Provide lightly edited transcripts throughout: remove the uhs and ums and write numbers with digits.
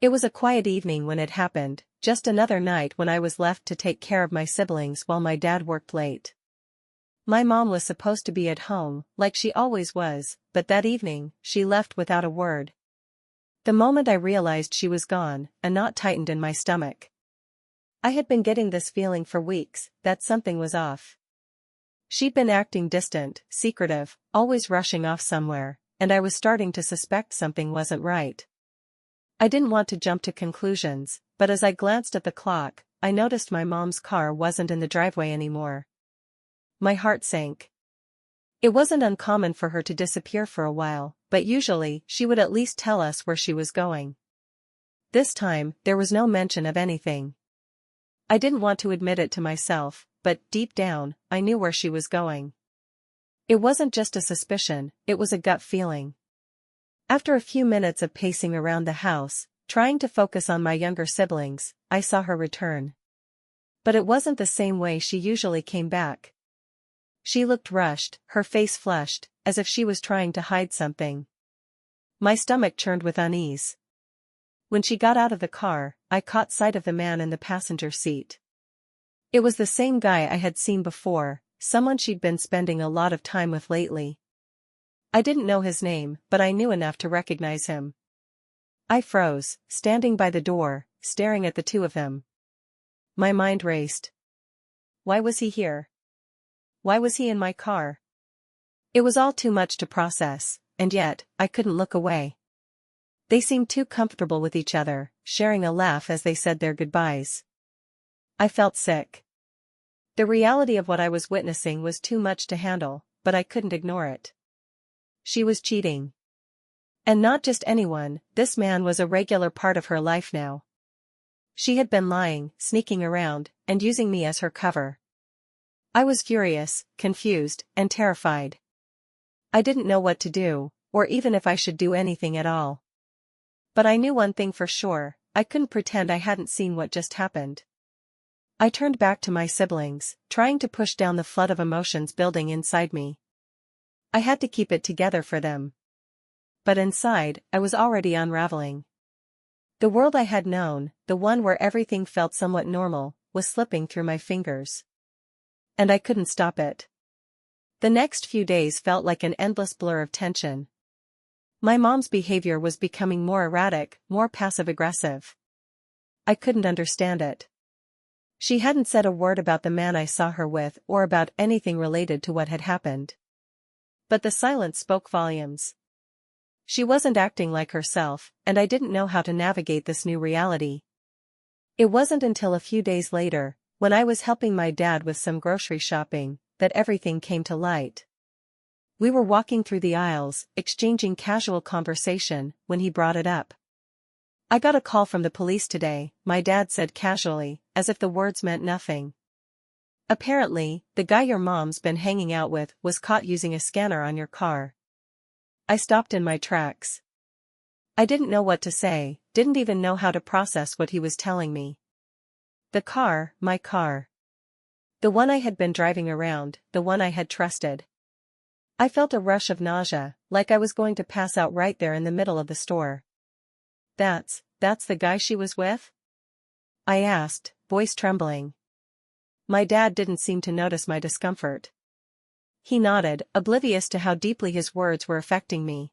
It was a quiet evening when it happened, just another night when I was left to take care of my siblings while my dad worked late. My mom was supposed to be at home, like she always was, but that evening, she left without a word. The moment I realized she was gone, a knot tightened in my stomach. I had been getting this feeling for weeks, that something was off. She'd been acting distant, secretive, always rushing off somewhere, and I was starting to suspect something wasn't right. I didn't want to jump to conclusions, but as I glanced at the clock, I noticed my mom's car wasn't in the driveway anymore. My heart sank. It wasn't uncommon for her to disappear for a while, but usually she would at least tell us where she was going. This time, there was no mention of anything. I didn't want to admit it to myself, but deep down, I knew where she was going. It wasn't just a suspicion, it was a gut feeling. After a few minutes of pacing around the house, trying to focus on my younger siblings, I saw her return. But it wasn't the same way she usually came back. She looked rushed, her face flushed, as if she was trying to hide something. My stomach churned with unease. When she got out of the car, I caught sight of the man in the passenger seat. It was the same guy I had seen before, someone she'd been spending a lot of time with lately. I didn't know his name, but I knew enough to recognize him. I froze, standing by the door, staring at the two of them. My mind raced. Why was he here? Why was he in my car? It was all too much to process, and yet, I couldn't look away. They seemed too comfortable with each other, sharing a laugh as they said their goodbyes. I felt sick. The reality of what I was witnessing was too much to handle, but I couldn't ignore it. She was cheating. And not just anyone, this man was a regular part of her life now. She had been lying, sneaking around, and using me as her cover. I was furious, confused, and terrified. I didn't know what to do, or even if I should do anything at all. But I knew one thing for sure, I couldn't pretend I hadn't seen what just happened. I turned back to my siblings, trying to push down the flood of emotions building inside me. I had to keep it together for them. But inside, I was already unraveling. The world I had known, the one where everything felt somewhat normal, was slipping through my fingers. And I couldn't stop it. The next few days felt like an endless blur of tension. My mom's behavior was becoming more erratic, more passive-aggressive. I couldn't understand it. She hadn't said a word about the man I saw her with or about anything related to what had happened. But the silence spoke volumes. She wasn't acting like herself, and I didn't know how to navigate this new reality. It wasn't until a few days later, when I was helping my dad with some grocery shopping, that everything came to light. We were walking through the aisles, exchanging casual conversation, when he brought it up. "I got a call from the police today," my dad said casually, as if the words meant nothing. "Apparently, the guy your mom's been hanging out with was caught using a scanner on your car." I stopped in my tracks. I didn't know what to say, didn't even know how to process what he was telling me. The car, my car. The one I had been driving around, the one I had trusted. I felt a rush of nausea, like I was going to pass out right there in the middle of the store. That's the guy she was with?" I asked, voice trembling. My dad didn't seem to notice my discomfort. He nodded, oblivious to how deeply his words were affecting me.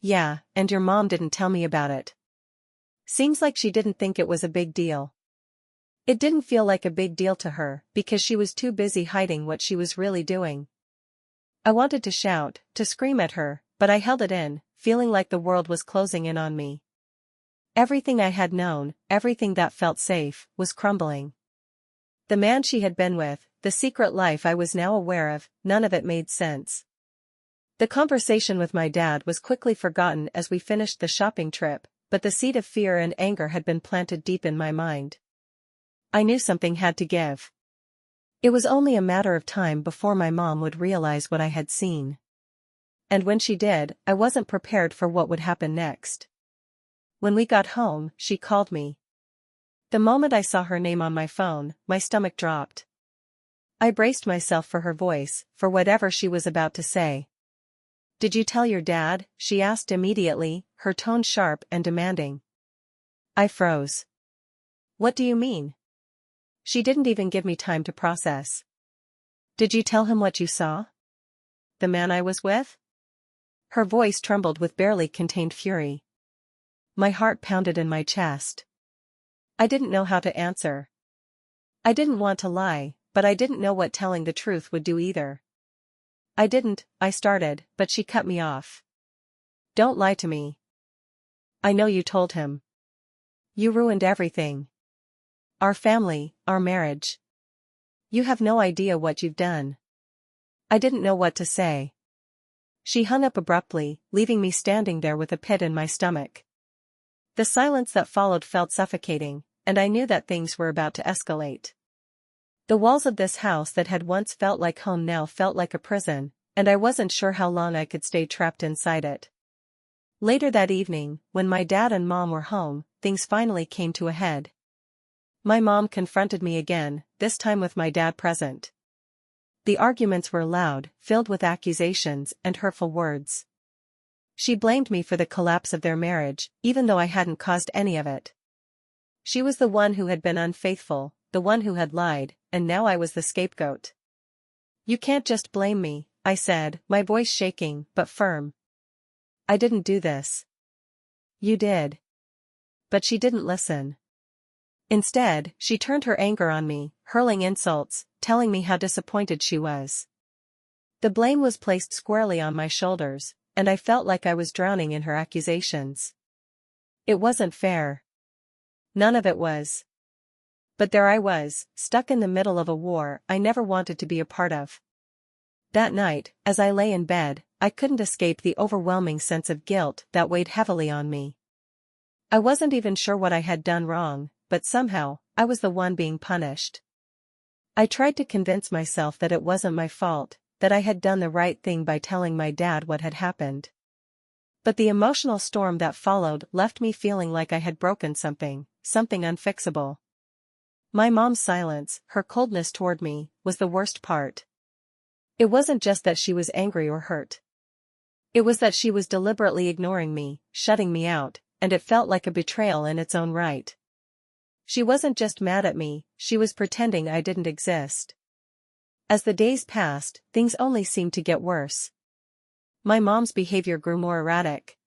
"Yeah, and your mom didn't tell me about it. Seems like she didn't think it was a big deal." It didn't feel like a big deal to her, because she was too busy hiding what she was really doing. I wanted to shout, to scream at her, but I held it in, feeling like the world was closing in on me. Everything I had known, everything that felt safe, was crumbling. The man she had been with, the secret life I was now aware of, none of it made sense. The conversation with my dad was quickly forgotten as we finished the shopping trip, but the seed of fear and anger had been planted deep in my mind. I knew something had to give. It was only a matter of time before my mom would realize what I had seen. And when she did, I wasn't prepared for what would happen next. When we got home, she called me. The moment I saw her name on my phone, my stomach dropped. I braced myself for her voice, for whatever she was about to say. "Did you tell your dad?" she asked immediately, her tone sharp and demanding. I froze. What do you mean? She didn't even give me time to process. Did you tell him what you saw? The man I was with? Her voice trembled with barely contained fury. My heart pounded in my chest. I didn't know how to answer. I didn't want to lie, but I didn't know what telling the truth would do either. I started, but she cut me off. Don't lie to me. I know you told him. You ruined everything. Our family, our marriage. You have no idea what you've done. I didn't know what to say. She hung up abruptly, leaving me standing there with a pit in my stomach. The silence that followed felt suffocating, and I knew that things were about to escalate. The walls of this house that had once felt like home now felt like a prison, and I wasn't sure how long I could stay trapped inside it. Later that evening, when my dad and mom were home, things finally came to a head. My mom confronted me again, this time with my dad present. The arguments were loud, filled with accusations and hurtful words. She blamed me for the collapse of their marriage, even though I hadn't caused any of it. She was the one who had been unfaithful, the one who had lied, and now I was the scapegoat. You can't just blame me, I said, my voice shaking but firm. I didn't do this. You did. But she didn't listen. Instead, she turned her anger on me, hurling insults, telling me how disappointed she was. The blame was placed squarely on my shoulders, and I felt like I was drowning in her accusations. It wasn't fair. None of it was. But there I was, stuck in the middle of a war I never wanted to be a part of. That night, as I lay in bed, I couldn't escape the overwhelming sense of guilt that weighed heavily on me. I wasn't even sure what I had done wrong, but somehow, I was the one being punished. I tried to convince myself that it wasn't my fault, that I had done the right thing by telling my dad what had happened. But the emotional storm that followed left me feeling like I had broken something unfixable. My mom's silence, her coldness toward me, was the worst part. It wasn't just that she was angry or hurt. It was that she was deliberately ignoring me, shutting me out, and it felt like a betrayal in its own right. She wasn't just mad at me, she was pretending I didn't exist. As the days passed, things only seemed to get worse. My mom's behavior grew more erratic.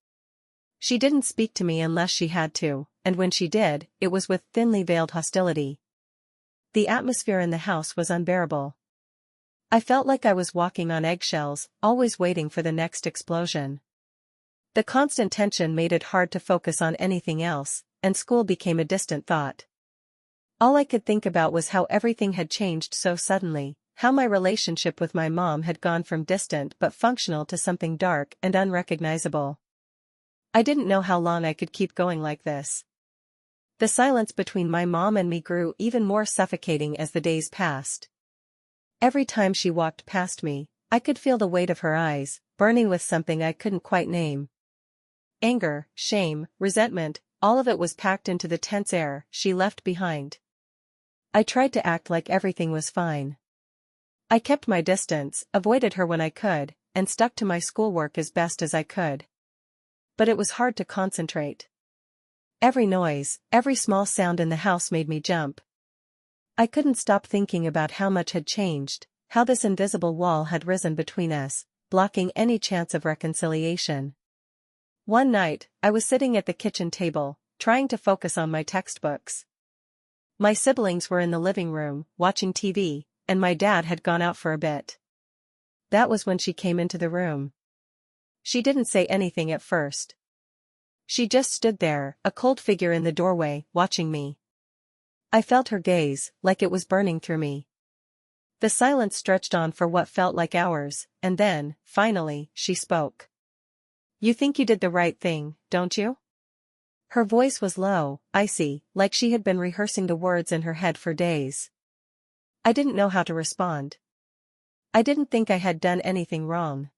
She didn't speak to me unless she had to, and when she did, it was with thinly veiled hostility. The atmosphere in the house was unbearable. I felt like I was walking on eggshells, always waiting for the next explosion. The constant tension made it hard to focus on anything else, and school became a distant thought. All I could think about was how everything had changed so suddenly, how my relationship with my mom had gone from distant but functional to something dark and unrecognizable. I didn't know how long I could keep going like this. The silence between my mom and me grew even more suffocating as the days passed. Every time she walked past me, I could feel the weight of her eyes, burning with something I couldn't quite name. Anger, shame, resentment, all of it was packed into the tense air she left behind. I tried to act like everything was fine. I kept my distance, avoided her when I could, and stuck to my schoolwork as best as I could. But it was hard to concentrate. Every noise, every small sound in the house made me jump. I couldn't stop thinking about how much had changed, how this invisible wall had risen between us, blocking any chance of reconciliation. One night, I was sitting at the kitchen table, trying to focus on my textbooks. My siblings were in the living room, watching TV, and my dad had gone out for a bit. That was when she came into the room. She didn't say anything at first. She just stood there, a cold figure in the doorway, watching me. I felt her gaze, like it was burning through me. The silence stretched on for what felt like hours, and then, finally, she spoke. You think you did the right thing, don't you? Her voice was low, icy, like she had been rehearsing the words in her head for days. I didn't know how to respond. I didn't think I had done anything wrong.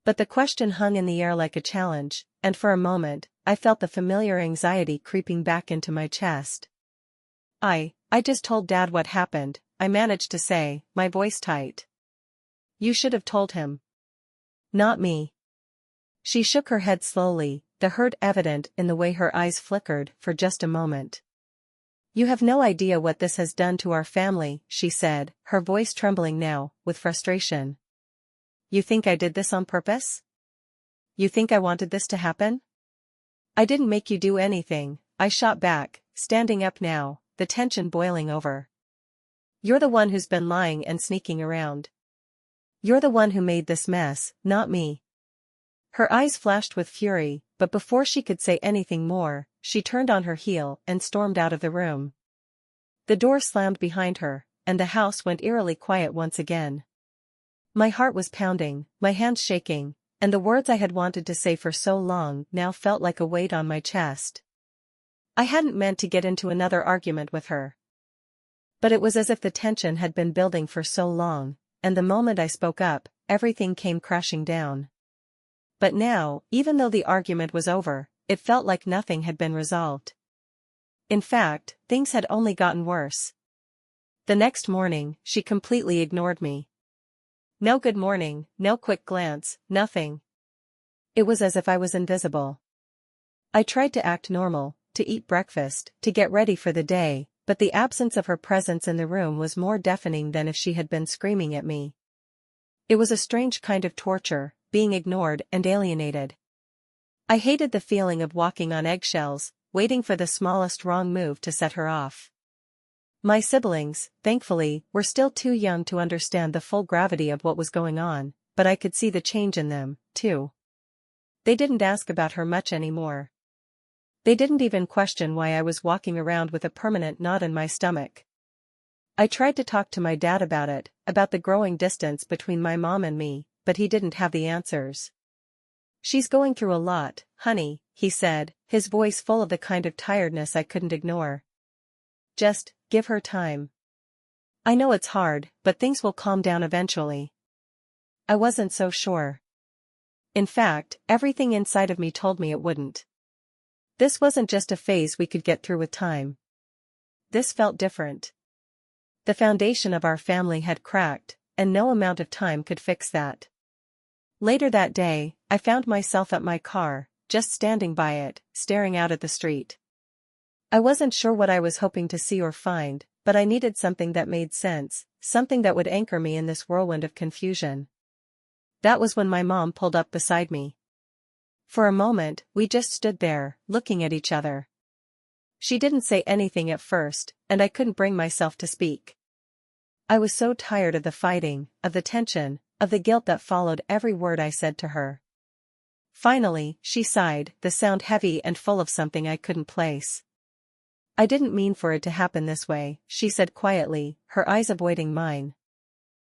But the question hung in the air like a challenge, and for a moment, I felt the familiar anxiety creeping back into my chest. I just told Dad what happened, I managed to say, my voice tight. You should have told him. Not me. She shook her head slowly, the hurt evident in the way her eyes flickered for just a moment. "You have no idea what this has done to our family," she said, her voice trembling now, with frustration. "You think I did this on purpose? You think I wanted this to happen?" "I didn't make you do anything," I shot back, standing up now, the tension boiling over. "You're the one who's been lying and sneaking around. You're the one who made this mess, not me." Her eyes flashed with fury, but before she could say anything more, she turned on her heel and stormed out of the room. The door slammed behind her, and the house went eerily quiet once again. My heart was pounding, my hands shaking, and the words I had wanted to say for so long now felt like a weight on my chest. I hadn't meant to get into another argument with her. But it was as if the tension had been building for so long, and the moment I spoke up, everything came crashing down. But now, even though the argument was over, it felt like nothing had been resolved. In fact, things had only gotten worse. The next morning, she completely ignored me. No good morning, no quick glance, nothing. It was as if I was invisible. I tried to act normal, to eat breakfast, to get ready for the day, but the absence of her presence in the room was more deafening than if she had been screaming at me. It was a strange kind of torture, being ignored and alienated. I hated the feeling of walking on eggshells, waiting for the smallest wrong move to set her off. My siblings, thankfully, were still too young to understand the full gravity of what was going on, but I could see the change in them, too. They didn't ask about her much anymore. They didn't even question why I was walking around with a permanent knot in my stomach. I tried to talk to my dad about it, about the growing distance between my mom and me, but he didn't have the answers. "She's going through a lot, honey," he said, his voice full of the kind of tiredness I couldn't ignore. "Just give her time. I know it's hard, but things will calm down eventually." I wasn't so sure. In fact, everything inside of me told me it wouldn't. This wasn't just a phase we could get through with time. This felt different. The foundation of our family had cracked, and no amount of time could fix that. Later that day, I found myself at my car, just standing by it, staring out at the street. I wasn't sure what I was hoping to see or find, but I needed something that made sense, something that would anchor me in this whirlwind of confusion. That was when my mom pulled up beside me. For a moment, we just stood there, looking at each other. She didn't say anything at first, and I couldn't bring myself to speak. I was so tired of the fighting, of the tension, of the guilt that followed every word I said to her. Finally, she sighed, the sound heavy and full of something I couldn't place. "I didn't mean for it to happen this way," she said quietly, her eyes avoiding mine.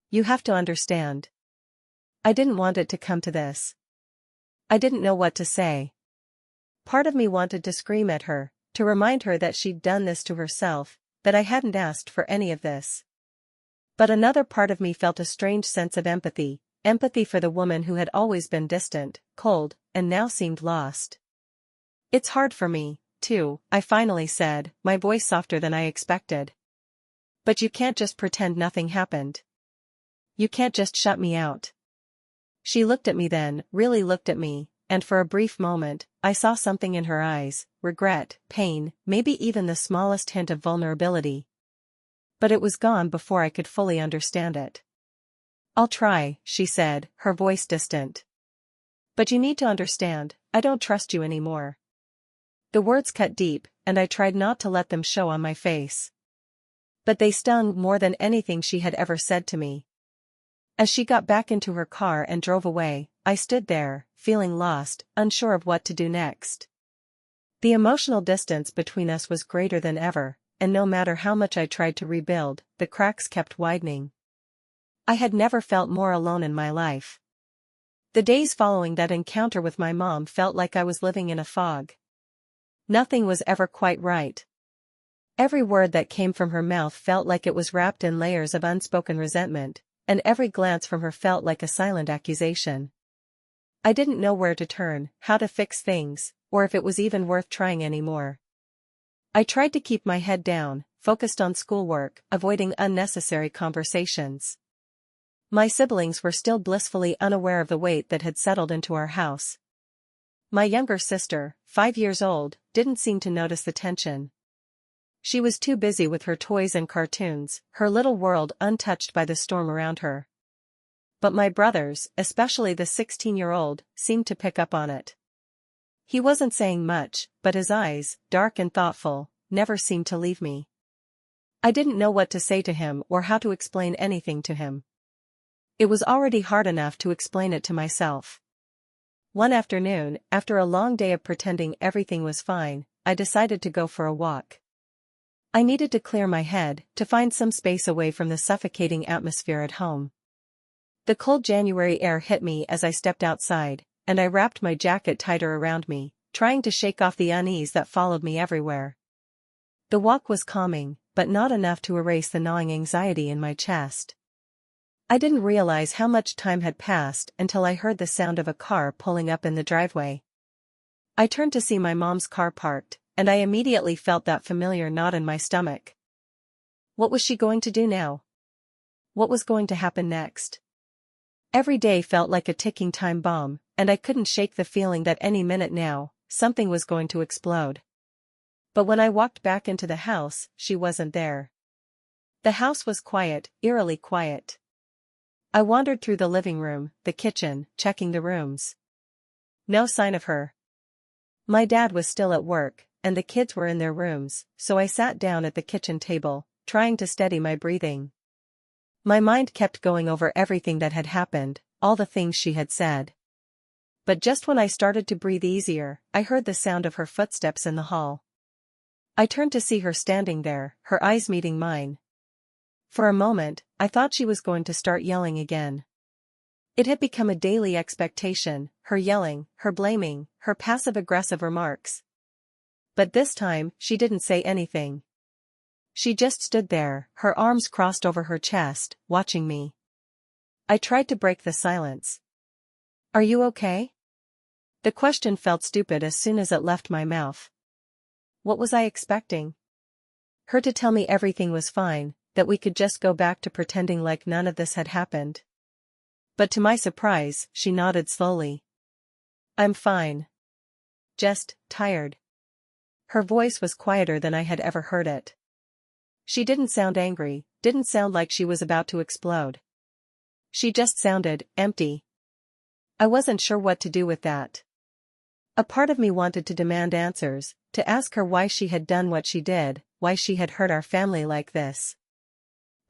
"You have to understand. I didn't want it to come to this." I didn't know what to say. Part of me wanted to scream at her, to remind her that she'd done this to herself, that I hadn't asked for any of this. But another part of me felt a strange sense of empathy for the woman who had always been distant, cold, and now seemed lost. "It's hard for me, too," I finally said, my voice softer than I expected. "But you can't just pretend nothing happened. You can't just shut me out." She looked at me then, really looked at me, and for a brief moment, I saw something in her eyes, regret, pain, maybe even the smallest hint of vulnerability. But it was gone before I could fully understand it. "I'll try," she said, her voice distant. "But you need to understand, I don't trust you anymore." The words cut deep, and I tried not to let them show on my face. But they stung more than anything she had ever said to me. As she got back into her car and drove away, I stood there, feeling lost, unsure of what to do next. The emotional distance between us was greater than ever, and no matter how much I tried to rebuild, the cracks kept widening. I had never felt more alone in my life. The days following that encounter with my mom felt like I was living in a fog. Nothing was ever quite right. Every word that came from her mouth felt like it was wrapped in layers of unspoken resentment, and every glance from her felt like a silent accusation. I didn't know where to turn, how to fix things, or if it was even worth trying anymore. I tried to keep my head down, focused on schoolwork, avoiding unnecessary conversations. My siblings were still blissfully unaware of the weight that had settled into our house. My younger sister, 5 years old, didn't seem to notice the tension. She was too busy with her toys and cartoons, her little world untouched by the storm around her. But my brothers, especially the 16-year-old, seemed to pick up on it. He wasn't saying much, but his eyes, dark and thoughtful, never seemed to leave me. I didn't know what to say to him or how to explain anything to him. It was already hard enough to explain it to myself. One afternoon, after a long day of pretending everything was fine, I decided to go for a walk. I needed to clear my head, to find some space away from the suffocating atmosphere at home. The cold January air hit me as I stepped outside, and I wrapped my jacket tighter around me, trying to shake off the unease that followed me everywhere. The walk was calming, but not enough to erase the gnawing anxiety in my chest. I didn't realize how much time had passed until I heard the sound of a car pulling up in the driveway. I turned to see my mom's car parked, and I immediately felt that familiar knot in my stomach. What was she going to do now? What was going to happen next? Every day felt like a ticking time bomb, and I couldn't shake the feeling that any minute now, something was going to explode. But when I walked back into the house, she wasn't there. The house was quiet, eerily quiet. I wandered through the living room, the kitchen, checking the rooms. No sign of her. My dad was still at work, and the kids were in their rooms, so I sat down at the kitchen table, trying to steady my breathing. My mind kept going over everything that had happened, all the things she had said. But just when I started to breathe easier, I heard the sound of her footsteps in the hall. I turned to see her standing there, her eyes meeting mine. For a moment, I thought she was going to start yelling again. It had become a daily expectation, her yelling, her blaming, her passive-aggressive remarks. But this time, she didn't say anything. She just stood there, her arms crossed over her chest, watching me. I tried to break the silence. "Are you okay?" The question felt stupid as soon as it left my mouth. What was I expecting? Her to tell me everything was fine, that we could just go back to pretending like none of this had happened. But to my surprise, she nodded slowly. "I'm fine. Just tired." Her voice was quieter than I had ever heard it. She didn't sound angry, didn't sound like she was about to explode. She just sounded empty. I wasn't sure what to do with that. A part of me wanted to demand answers, to ask her why she had done what she did, why she had hurt our family like this.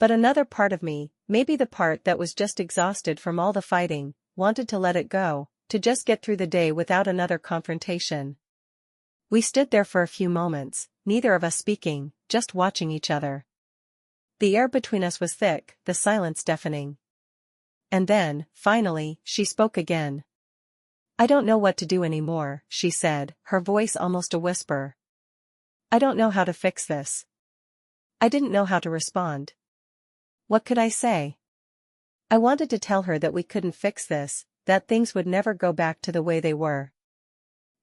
But another part of me, maybe the part that was just exhausted from all the fighting, wanted to let it go, to just get through the day without another confrontation. We stood there for a few moments, neither of us speaking, just watching each other. The air between us was thick, the silence deafening. And then, finally, she spoke again. "I don't know what to do anymore," she said, her voice almost a whisper. "I don't know how to fix this." I didn't know how to respond. What could I say? I wanted to tell her that we couldn't fix this, that things would never go back to the way they were.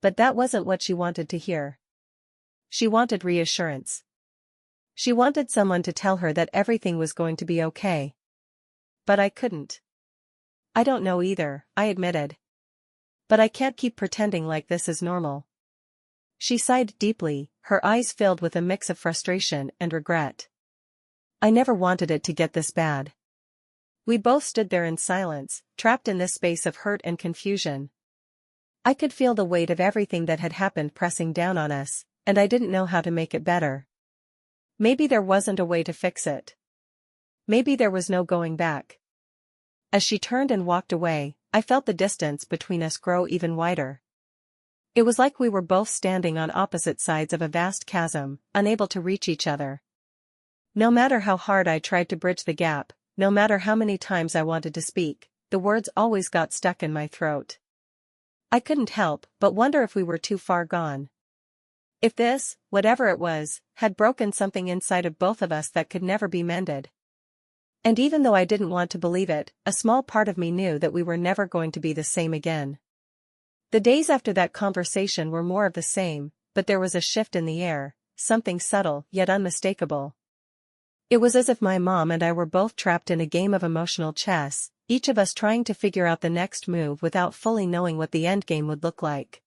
But that wasn't what she wanted to hear. She wanted reassurance. She wanted someone to tell her that everything was going to be okay. But I couldn't. "I don't know either," I admitted. "But I can't keep pretending like this is normal." She sighed deeply, her eyes filled with a mix of frustration and regret. I never wanted it to get this bad. We both stood there in silence, trapped in this space of hurt and confusion. I could feel the weight of everything that had happened pressing down on us, and I didn't know how to make it better. Maybe there wasn't a way to fix it. Maybe there was no going back. As she turned and walked away, I felt the distance between us grow even wider. It was like we were both standing on opposite sides of a vast chasm, unable to reach each other. No matter how hard I tried to bridge the gap, no matter how many times I wanted to speak, the words always got stuck in my throat. I couldn't help but wonder if we were too far gone. If this, whatever it was, had broken something inside of both of us that could never be mended. And even though I didn't want to believe it, a small part of me knew that we were never going to be the same again. The days after that conversation were more of the same, but there was a shift in the air, something subtle yet unmistakable. It was as if my mom and I were both trapped in a game of emotional chess, each of us trying to figure out the next move without fully knowing what the end game would look like.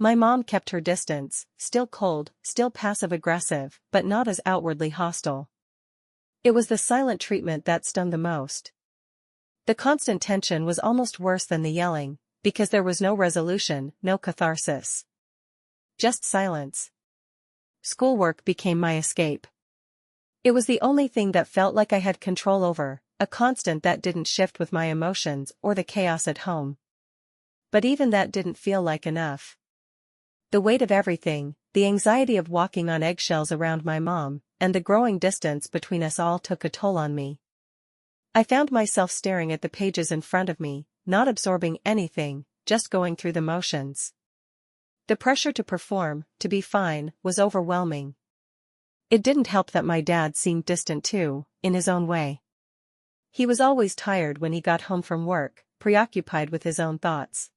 My mom kept her distance, still cold, still passive-aggressive, but not as outwardly hostile. It was the silent treatment that stung the most. The constant tension was almost worse than the yelling, because there was no resolution, no catharsis. Just silence. Schoolwork became my escape. It was the only thing that felt like I had control over, a constant that didn't shift with my emotions or the chaos at home. But even that didn't feel like enough. The weight of everything, the anxiety of walking on eggshells around my mom, and the growing distance between us all took a toll on me. I found myself staring at the pages in front of me, not absorbing anything, just going through the motions. The pressure to perform, to be fine, was overwhelming. It didn't help that my dad seemed distant too, in his own way. He was always tired when he got home from work, preoccupied with his own thoughts.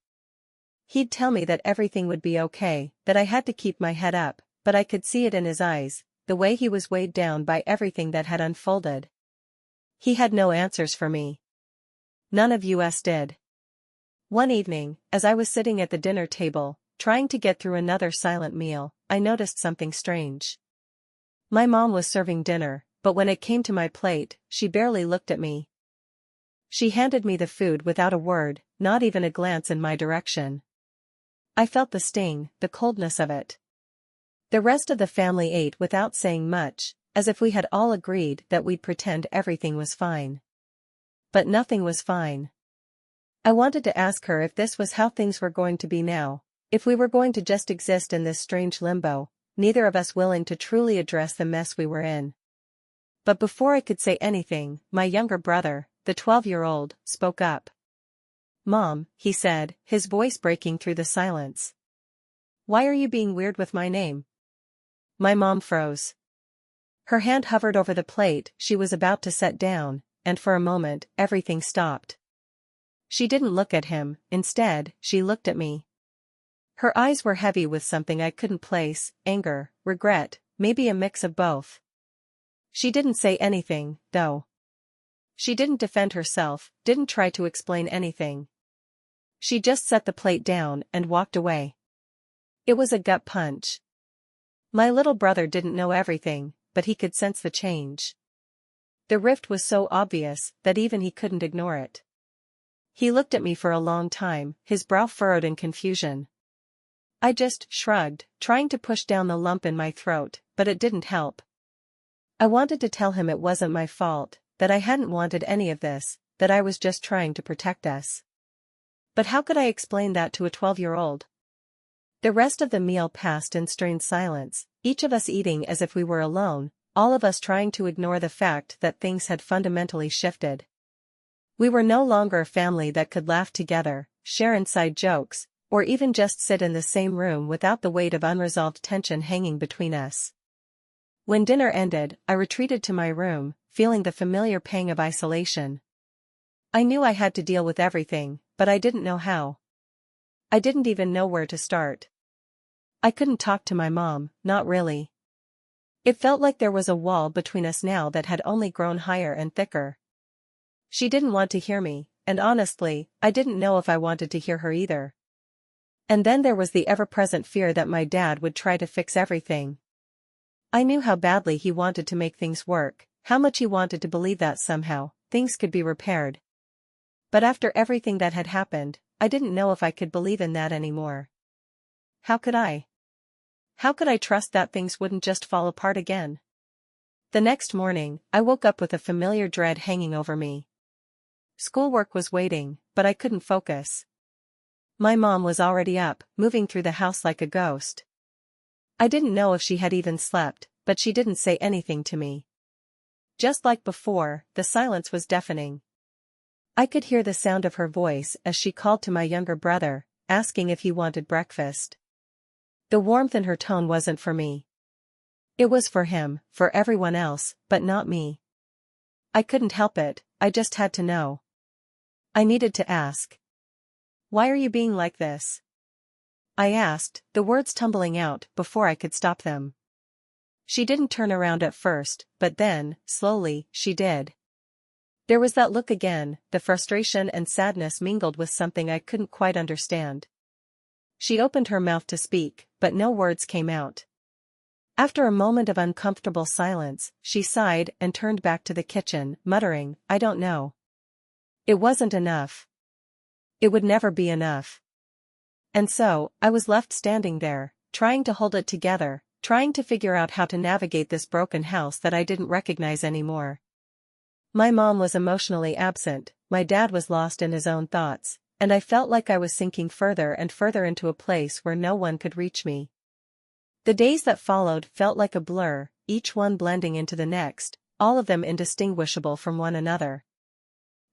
He'd tell me that everything would be okay, that I had to keep my head up, but I could see it in his eyes, the way he was weighed down by everything that had unfolded. He had no answers for me. None of us did. One evening, as I was sitting at the dinner table, trying to get through another silent meal, I noticed something strange. My mom was serving dinner, but when it came to my plate, she barely looked at me. She handed me the food without a word, not even a glance in my direction. I felt the sting, the coldness of it. The rest of the family ate without saying much, as if we had all agreed that we'd pretend everything was fine. But nothing was fine. I wanted to ask her if this was how things were going to be now, if we were going to just exist in this strange limbo, neither of us willing to truly address the mess we were in. But before I could say anything, my younger brother, the 12-year-old, spoke up. "Mom," he said, his voice breaking through the silence. "Why are you being weird with my name?" My mom froze. Her hand hovered over the plate she was about to set down, and for a moment, everything stopped. She didn't look at him, instead, she looked at me. Her eyes were heavy with something I couldn't place, anger, regret, maybe a mix of both. She didn't say anything, though. She didn't defend herself, didn't try to explain anything. She just set the plate down and walked away. It was a gut punch. My little brother didn't know everything, but he could sense the change. The rift was so obvious that even he couldn't ignore it. He looked at me for a long time, his brow furrowed in confusion. I just shrugged, trying to push down the lump in my throat, but it didn't help. I wanted to tell him it wasn't my fault, that I hadn't wanted any of this, that I was just trying to protect us. But how could I explain that to a 12-year-old? The rest of the meal passed in strained silence, each of us eating as if we were alone, all of us trying to ignore the fact that things had fundamentally shifted. We were no longer a family that could laugh together, share inside jokes, or even just sit in the same room without the weight of unresolved tension hanging between us. When dinner ended, I retreated to my room, feeling the familiar pang of isolation. I knew I had to deal with everything, but I didn't know how. I didn't even know where to start. I couldn't talk to my mom, not really. It felt like there was a wall between us now that had only grown higher and thicker. She didn't want to hear me, and honestly, I didn't know if I wanted to hear her either. And then there was the ever-present fear that my dad would try to fix everything. I knew how badly he wanted to make things work, how much he wanted to believe that somehow, things could be repaired. But after everything that had happened, I didn't know if I could believe in that anymore. How could I? How could I trust that things wouldn't just fall apart again? The next morning, I woke up with a familiar dread hanging over me. Schoolwork was waiting, but I couldn't focus. My mom was already up, moving through the house like a ghost. I didn't know if she had even slept, but she didn't say anything to me. Just like before, the silence was deafening. I could hear the sound of her voice as she called to my younger brother, asking if he wanted breakfast. The warmth in her tone wasn't for me. It was for him, for everyone else, but not me. I couldn't help it, I just had to know. I needed to ask. "Why are you being like this?" I asked, the words tumbling out before I could stop them. She didn't turn around at first, but then, slowly, she did. There was that look again, the frustration and sadness mingled with something I couldn't quite understand. She opened her mouth to speak, but no words came out. After a moment of uncomfortable silence, she sighed and turned back to the kitchen, muttering, "I don't know. It wasn't enough. It would never be enough." And so, I was left standing there, trying to hold it together, trying to figure out how to navigate this broken house that I didn't recognize anymore. My mom was emotionally absent, my dad was lost in his own thoughts, and I felt like I was sinking further and further into a place where no one could reach me. The days that followed felt like a blur, each one blending into the next, all of them indistinguishable from one another.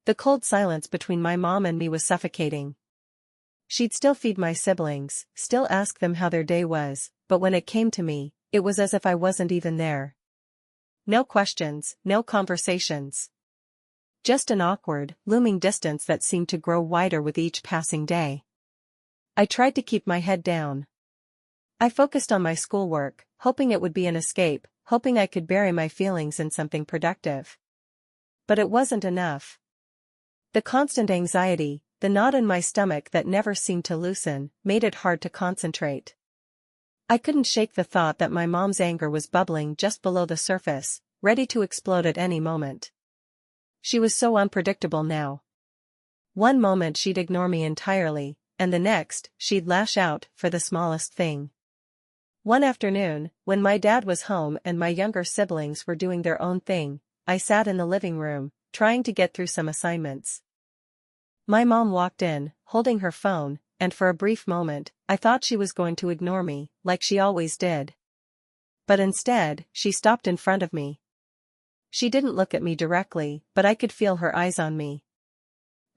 The cold silence between my mom and me was suffocating. She'd still feed my siblings, still ask them how their day was, but when it came to me, it was as if I wasn't even there. No questions, no conversations. Just an awkward, looming distance that seemed to grow wider with each passing day. I tried to keep my head down. I focused on my schoolwork, hoping it would be an escape, hoping I could bury my feelings in something productive. But it wasn't enough. The constant anxiety, the knot in my stomach that never seemed to loosen, made it hard to concentrate. I couldn't shake the thought that my mom's anger was bubbling just below the surface, ready to explode at any moment. She was so unpredictable now. One moment she'd ignore me entirely, and the next, she'd lash out for the smallest thing. One afternoon, when my dad was home and my younger siblings were doing their own thing, I sat in the living room, trying to get through some assignments. My mom walked in, holding her phone, and for a brief moment, I thought she was going to ignore me, like she always did. But instead, she stopped in front of me. She didn't look at me directly, but I could feel her eyes on me.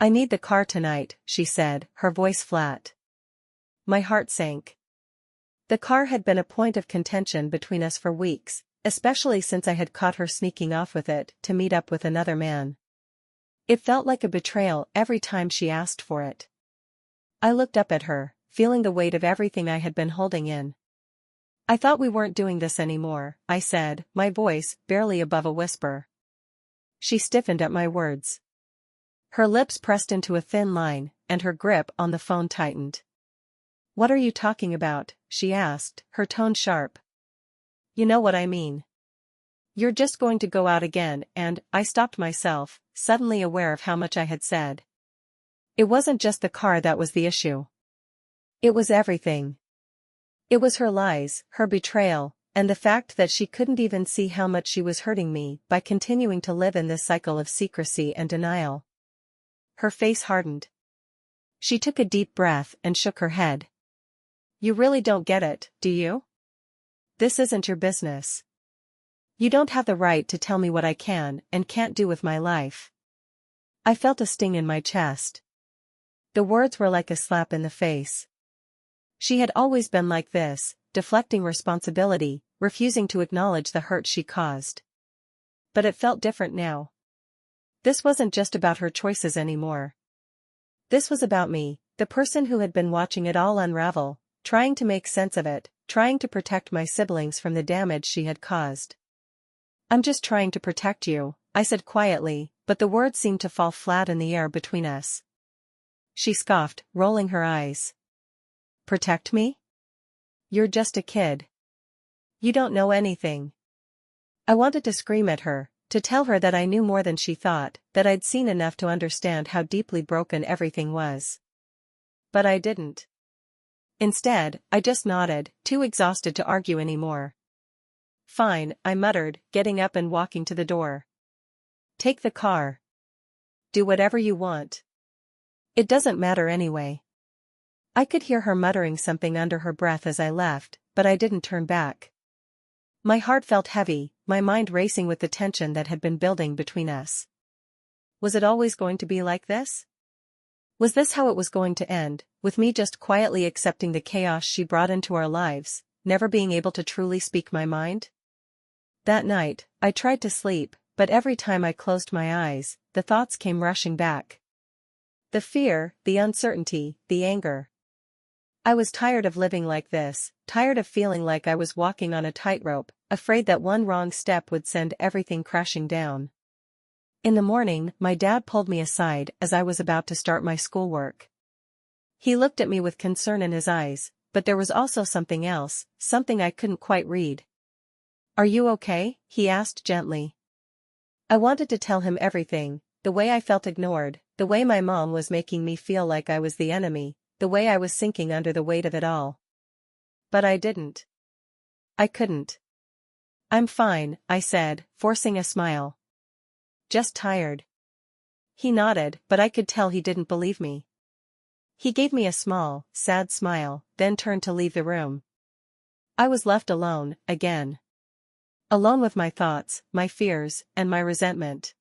"I need the car tonight," she said, her voice flat. My heart sank. The car had been a point of contention between us for weeks, especially since I had caught her sneaking off with it to meet up with another man. It felt like a betrayal every time she asked for it. I looked up at her, feeling the weight of everything I had been holding in. "I thought we weren't doing this anymore," I said, my voice barely above a whisper. She stiffened at my words. Her lips pressed into a thin line, and her grip on the phone tightened. "What are you talking about?" she asked, her tone sharp. "You know what I mean. You're just going to go out again and," I stopped myself, suddenly aware of how much I had said. It wasn't just the car that was the issue. It was everything. It was her lies, her betrayal, and the fact that she couldn't even see how much she was hurting me by continuing to live in this cycle of secrecy and denial. Her face hardened. She took a deep breath and shook her head. "You really don't get it, do you? This isn't your business. You don't have the right to tell me what I can and can't do with my life." I felt a sting in my chest. The words were like a slap in the face. She had always been like this, deflecting responsibility, refusing to acknowledge the hurt she caused. But it felt different now. This wasn't just about her choices anymore. This was about me, the person who had been watching it all unravel, trying to make sense of it, trying to protect my siblings from the damage she had caused. "I'm just trying to protect you," I said quietly, but the words seemed to fall flat in the air between us. She scoffed, rolling her eyes. "Protect me? You're just a kid. You don't know anything." I wanted to scream at her, to tell her that I knew more than she thought, that I'd seen enough to understand how deeply broken everything was. But I didn't. Instead, I just nodded, too exhausted to argue anymore. "Fine," I muttered, getting up and walking to the door. "Take the car. Do whatever you want. It doesn't matter anyway." I could hear her muttering something under her breath as I left, but I didn't turn back. My heart felt heavy, my mind racing with the tension that had been building between us. Was it always going to be like this? Was this how it was going to end, with me just quietly accepting the chaos she brought into our lives, never being able to truly speak my mind? That night, I tried to sleep, but every time I closed my eyes, the thoughts came rushing back. The fear, the uncertainty, the anger. I was tired of living like this, tired of feeling like I was walking on a tightrope, afraid that one wrong step would send everything crashing down. In the morning, my dad pulled me aside as I was about to start my schoolwork. He looked at me with concern in his eyes, but there was also something else, something I couldn't quite read. "Are you okay?" he asked gently. I wanted to tell him everything, the way I felt ignored, the way my mom was making me feel like I was the enemy, the way I was sinking under the weight of it all. But I didn't. I couldn't. "I'm fine," I said, forcing a smile. "Just tired." He nodded, but I could tell he didn't believe me. He gave me a small, sad smile, then turned to leave the room. I was left alone, again. Alone with my thoughts, my fears, and my resentment.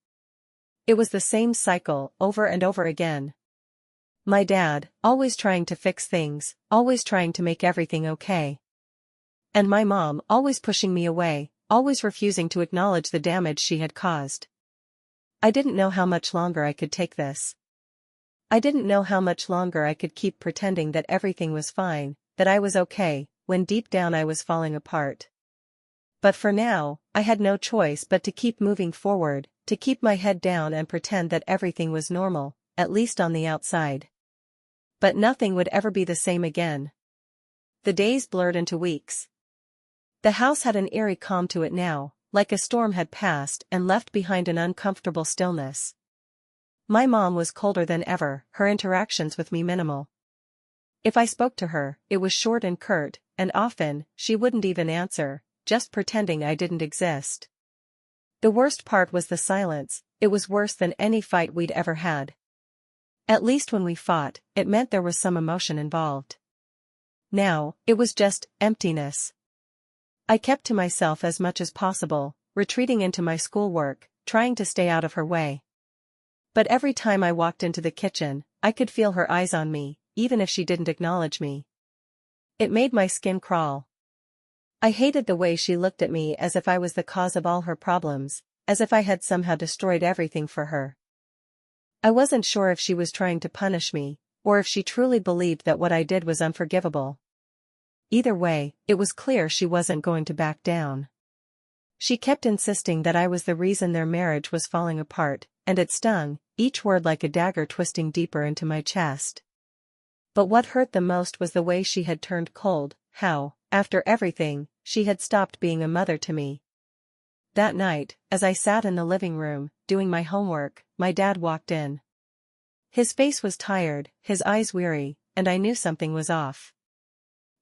It was the same cycle, over and over again. My dad, always trying to fix things, always trying to make everything okay. And my mom, always pushing me away, always refusing to acknowledge the damage she had caused. I didn't know how much longer I could take this. I didn't know how much longer I could keep pretending that everything was fine, that I was okay, when deep down I was falling apart. But for now, I had no choice but to keep moving forward, to keep my head down and pretend that everything was normal, at least on the outside. But nothing would ever be the same again. The days blurred into weeks. The house had an eerie calm to it now, like a storm had passed and left behind an uncomfortable stillness. My mom was colder than ever, her interactions with me minimal. If I spoke to her, it was short and curt, and often, she wouldn't even answer, just pretending I didn't exist. The worst part was the silence. It was worse than any fight we'd ever had. At least when we fought, it meant there was some emotion involved. Now, it was just emptiness. I kept to myself as much as possible, retreating into my schoolwork, trying to stay out of her way. But every time I walked into the kitchen, I could feel her eyes on me, even if she didn't acknowledge me. It made my skin crawl. I hated the way she looked at me, as if I was the cause of all her problems, as if I had somehow destroyed everything for her. I wasn't sure if she was trying to punish me, or if she truly believed that what I did was unforgivable. Either way, it was clear she wasn't going to back down. She kept insisting that I was the reason their marriage was falling apart, and it stung, each word like a dagger twisting deeper into my chest. But what hurt the most was the way she had turned cold, how, after everything, she had stopped being a mother to me. That night, as I sat in the living room, doing my homework, my dad walked in. His face was tired, his eyes weary, and I knew something was off.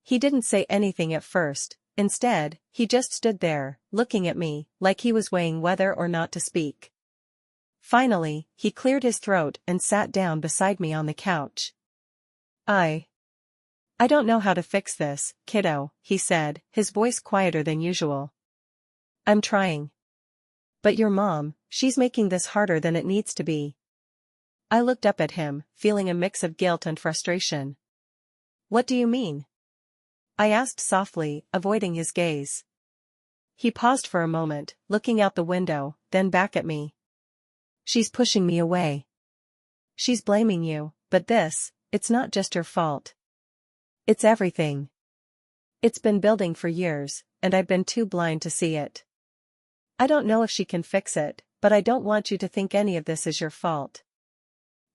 He didn't say anything at first. Instead, he just stood there, looking at me, like he was weighing whether or not to speak. Finally, he cleared his throat and sat down beside me on the couch. I don't know how to fix this, kiddo," he said, his voice quieter than usual. "I'm trying. But your mom, she's making this harder than it needs to be." I looked up at him, feeling a mix of guilt and frustration. "What do you mean?" I asked softly, avoiding his gaze. He paused for a moment, looking out the window, then back at me. "She's pushing me away. She's blaming you, but it's not just your fault. It's everything. It's been building for years, and I've been too blind to see it. I don't know if she can fix it, but I don't want you to think any of this is your fault."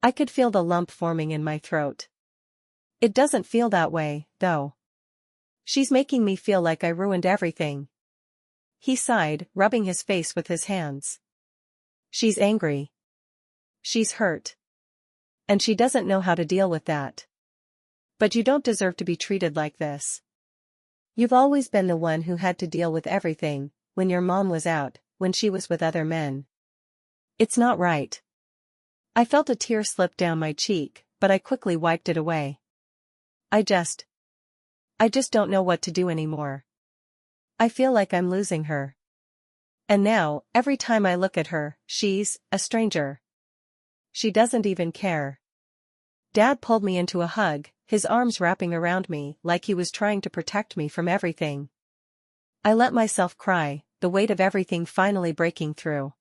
I could feel the lump forming in my throat. "It doesn't feel that way, though. She's making me feel like I ruined everything." He sighed, rubbing his face with his hands. "She's angry. She's hurt. And she doesn't know how to deal with that. But you don't deserve to be treated like this. You've always been the one who had to deal with everything, when your mom was out, when she was with other men. It's not right." I felt a tear slip down my cheek, but I quickly wiped it away. I just don't know what to do anymore. I feel like I'm losing her. And now, every time I look at her, she's a stranger. She doesn't even care." Dad pulled me into a hug, his arms wrapping around me like he was trying to protect me from everything. I let myself cry, the weight of everything finally breaking through.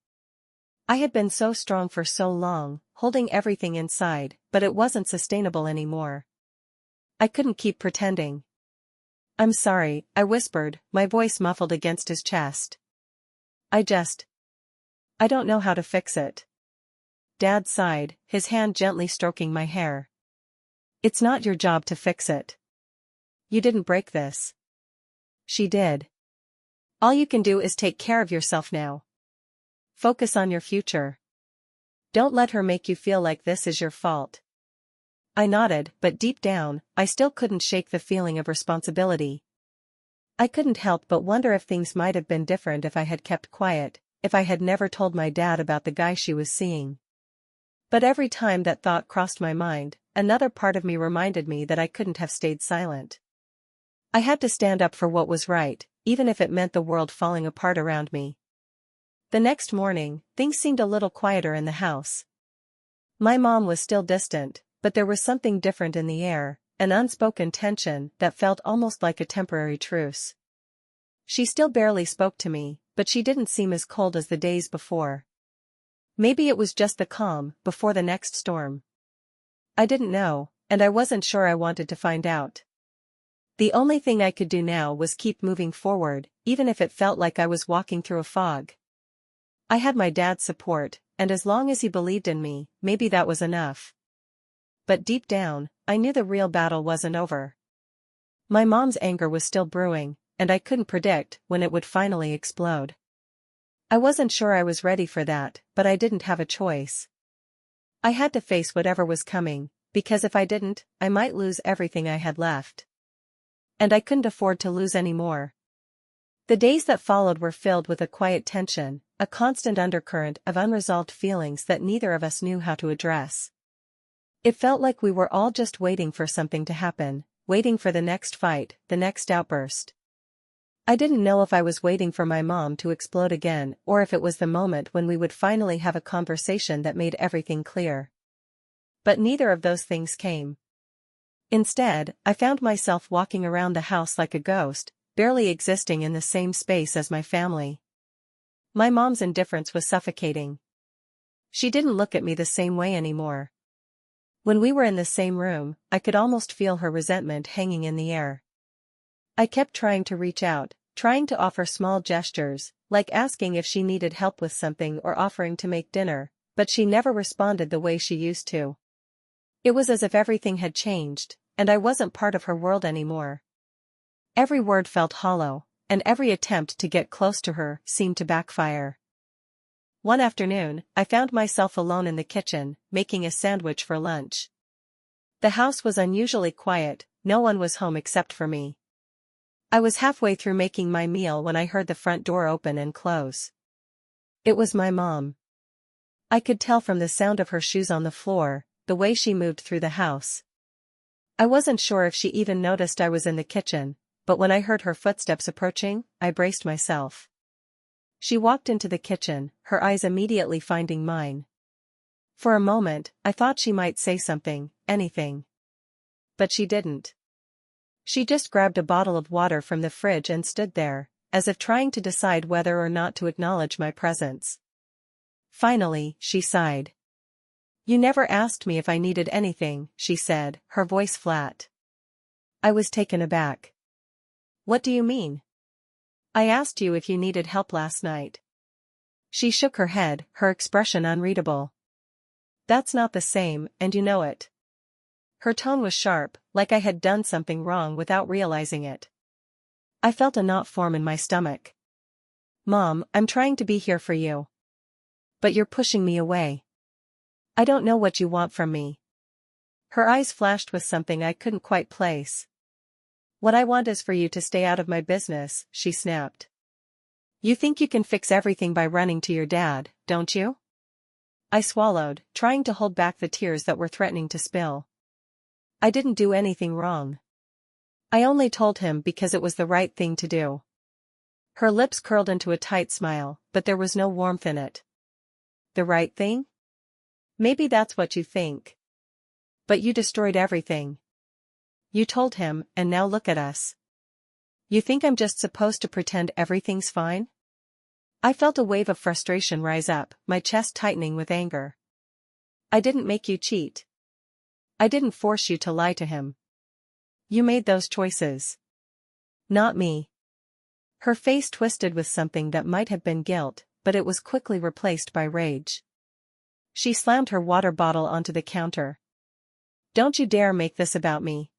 I had been so strong for so long, holding everything inside, but it wasn't sustainable anymore. I couldn't keep pretending. "I'm sorry," I whispered, my voice muffled against his chest. I don't know how to fix it." Dad sighed, his hand gently stroking my hair. It's not your job to fix it. You didn't break this. She did. All you can do is take care of yourself now. Focus on your future. Don't let her make you feel like this is your fault. I nodded, but deep down, I still couldn't shake the feeling of responsibility. I couldn't help but wonder if things might have been different if I had kept quiet, if I had never told my dad about the guy she was seeing. But every time that thought crossed my mind, another part of me reminded me that I couldn't have stayed silent. I had to stand up for what was right, even if it meant the world falling apart around me. The next morning, things seemed a little quieter in the house. My mom was still distant, but there was something different in the air, an unspoken tension that felt almost like a temporary truce. She still barely spoke to me, but she didn't seem as cold as the days before. Maybe it was just the calm before the next storm. I didn't know, and I wasn't sure I wanted to find out. The only thing I could do now was keep moving forward, even if it felt like I was walking through a fog. I had my dad's support, and as long as he believed in me, maybe that was enough. But deep down, I knew the real battle wasn't over. My mom's anger was still brewing, and I couldn't predict when it would finally explode. I wasn't sure I was ready for that, but I didn't have a choice. I had to face whatever was coming, because if I didn't, I might lose everything I had left. And I couldn't afford to lose any more. The days that followed were filled with a quiet tension, a constant undercurrent of unresolved feelings that neither of us knew how to address. It felt like we were all just waiting for something to happen, waiting for the next fight, the next outburst. I didn't know if I was waiting for my mom to explode again or if it was the moment when we would finally have a conversation that made everything clear. But neither of those things came. Instead, I found myself walking around the house like a ghost, barely existing in the same space as my family. My mom's indifference was suffocating. She didn't look at me the same way anymore. When we were in the same room, I could almost feel her resentment hanging in the air. I kept trying to reach out, trying to offer small gestures, like asking if she needed help with something or offering to make dinner, but she never responded the way she used to. It was as if everything had changed, and I wasn't part of her world anymore. Every word felt hollow, and every attempt to get close to her seemed to backfire. One afternoon, I found myself alone in the kitchen, making a sandwich for lunch. The house was unusually quiet, no one was home except for me. I was halfway through making my meal when I heard the front door open and close. It was my mom. I could tell from the sound of her shoes on the floor, the way she moved through the house. I wasn't sure if she even noticed I was in the kitchen, but when I heard her footsteps approaching, I braced myself. She walked into the kitchen, her eyes immediately finding mine. For a moment, I thought she might say something, anything. But she didn't. She just grabbed a bottle of water from the fridge and stood there, as if trying to decide whether or not to acknowledge my presence. Finally, she sighed. "You never asked me if I needed anything," she said, her voice flat. I was taken aback. "What do you mean? I asked you if you needed help last night." She shook her head, her expression unreadable. "That's not the same, and you know it." Her tone was sharp, like I had done something wrong without realizing it. I felt a knot form in my stomach. "Mom, I'm trying to be here for you. But you're pushing me away. I don't know what you want from me." Her eyes flashed with something I couldn't quite place. "What I want is for you to stay out of my business," she snapped. "You think you can fix everything by running to your dad, don't you?" I swallowed, trying to hold back the tears that were threatening to spill. "I didn't do anything wrong. I only told him because it was the right thing to do." Her lips curled into a tight smile, but there was no warmth in it. "The right thing? Maybe that's what you think. But you destroyed everything. You told him, and now look at us. You think I'm just supposed to pretend everything's fine?" I felt a wave of frustration rise up, my chest tightening with anger. "I didn't make you cheat. I didn't force you to lie to him. You made those choices. Not me." Her face twisted with something that might have been guilt, but it was quickly replaced by rage. She slammed her water bottle onto the counter. Don't you dare make this about me.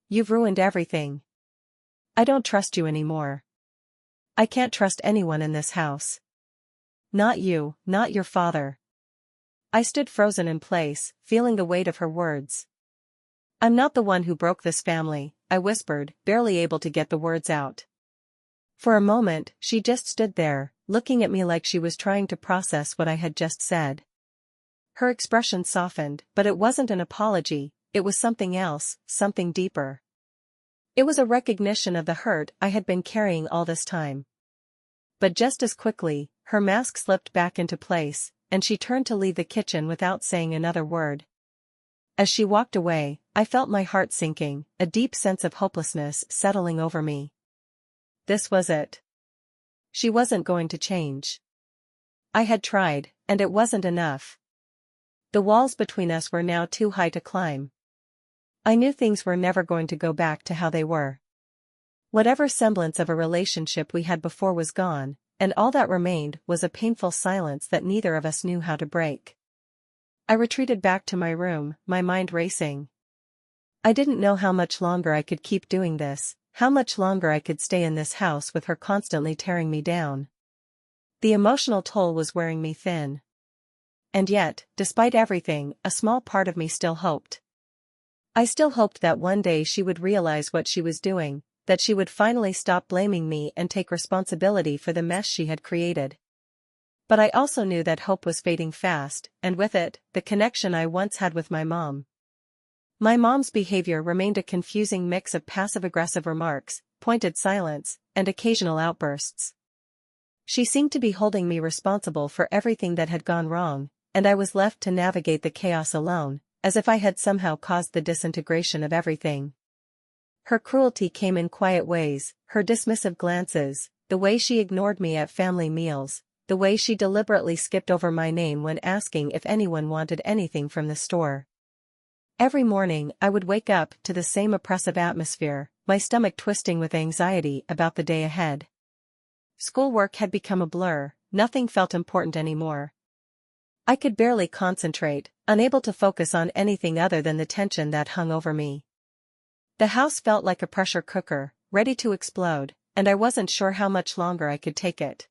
You've ruined everything. I don't trust you anymore. I can't trust anyone in this house. Not you, not your father. I stood frozen in place, feeling the weight of her words. I'm not the one who broke this family, I whispered, barely able to get the words out. For a moment, she just stood there, looking at me like she was trying to process what I had just said. Her expression softened, but it wasn't an apology, it was something else, something deeper. It was a recognition of the hurt I had been carrying all this time. But just as quickly, her mask slipped back into place, and she turned to leave the kitchen without saying another word. As she walked away, I felt my heart sinking, a deep sense of hopelessness settling over me. This was it. She wasn't going to change. I had tried, and it wasn't enough. The walls between us were now too high to climb. I knew things were never going to go back to how they were. Whatever semblance of a relationship we had before was gone, and all that remained was a painful silence that neither of us knew how to break. I retreated back to my room, my mind racing. I didn't know how much longer I could keep doing this, how much longer I could stay in this house with her constantly tearing me down. The emotional toll was wearing me thin. And yet, despite everything, a small part of me still hoped. I still hoped that one day she would realize what she was doing, that she would finally stop blaming me and take responsibility for the mess she had created. But I also knew that hope was fading fast, and with it, the connection I once had with my mom. My mom's behavior remained a confusing mix of passive-aggressive remarks, pointed silence, and occasional outbursts. She seemed to be holding me responsible for everything that had gone wrong, and I was left to navigate the chaos alone, as if I had somehow caused the disintegration of everything. Her cruelty came in quiet ways, her dismissive glances, the way she ignored me at family meals, the way she deliberately skipped over my name when asking if anyone wanted anything from the store. Every morning I would wake up to the same oppressive atmosphere, my stomach twisting with anxiety about the day ahead. Schoolwork had become a blur, nothing felt important anymore. I could barely concentrate, unable to focus on anything other than the tension that hung over me. The house felt like a pressure cooker, ready to explode, and I wasn't sure how much longer I could take it.